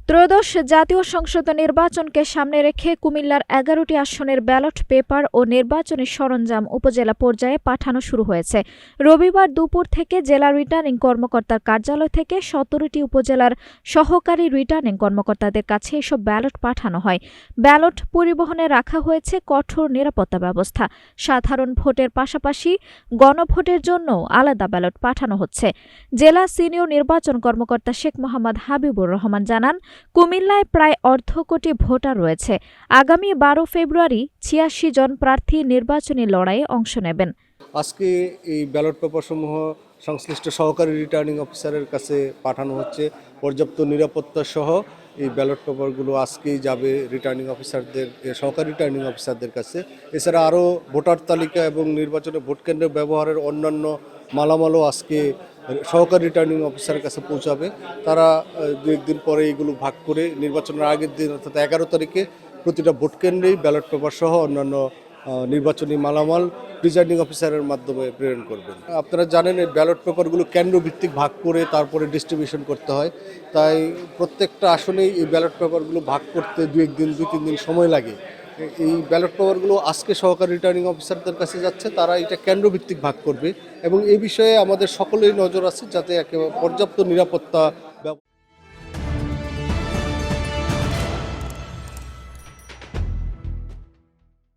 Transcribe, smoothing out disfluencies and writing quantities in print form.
ত্রয়োদশ জাতীয় সংসদ নির্বাচনকে সামনে রেখে কুমিল্লার ১১টি আসনের ব্যালট পেপার ও নির্বাচনী সরঞ্জাম উপজেলা পর্যায়ে পাঠানো শুরু হয়েছে। রবিবার দুপুর থেকে জেলা রিটার্নিং কর্মকর্তার কার্যালয় থেকে ১৭টি উপজেলার সহকারী রিটার্নিং কর্মকর্তাদের কাছে এসব ব্যালট পাঠানো হয়। ব্যালট পরিবহনে রাখা হয়েছে কঠোর নিরাপত্তা ব্যবস্থা। সাধারণ ভোটের পাশাপাশি গণভোটের জন্য আলাদা ব্যালট পাঠানো হচ্ছে। জেলা সিনিয়র নির্বাচন কর্মকর্তা শেখ মোহাম্মদ হাবিবুর রহমান জানান, কুমিল্লায় প্রায় অর্ধকোটি ভোটার রয়েছে। আগামী ১২ ফেব্রুয়ারি ৮৬ জন প্রার্থী নির্বাচনী লড়াইয়ে অংশ নেবেন। আজকে এই ব্যালট পেপারসমূহ সংশ্লিষ্ট সহকারী রিটার্নিং অফিসারের কাছে পাঠানো হচ্ছে। পর্যাপ্ত নিরাপত্তা সহ এই ব্যালট পেপারগুলো আজকেই যাবে রিটার্নিং অফিসারদের, সহকারী রিটার্নিং অফিসারদের কাছে। এছাড়া আরও ভোটার তালিকা এবং নির্বাচনে ভোট কেন্দ্রে ব্যবহারের অন্যান্য মালামালও আজকে সহকারী রিটার্নিং অফিসারের কাছে পৌঁছাবে। তারা দু একদিন পরে এগুলো ভাগ করে নির্বাচনের আগের দিন অর্থাৎ ১১ তারিখে প্রতিটা ভোট কেন্দ্রেই ব্যালট পেপার সহ অন্যান্য নির্বাচনী মালামাল প্রিজাইডিং অফিসারের মাধ্যমে প্রেরণ করবেন। আপনারা জানেন এই ব্যালট পেপারগুলো কেন্দ্রভিত্তিক ভাগ করে তারপরে ডিস্ট্রিবিউশন করতে হয়। তাই প্রত্যেকটা আসলেই এই ব্যালট পেপারগুলো ভাগ করতে দু তিন দিন সময় লাগে। এই ব্যালট পেপারগুলো আজকে সহকারী রিটার্নিং অফিসারদের কাছে যাচ্ছে, তারা এটা কেন্দ্রভিত্তিক ভাগ করবে এবং এই বিষয়ে আমাদের সকলেই নজর আছে যাতে একেবারে পর্যাপ্ত নিরাপত্তা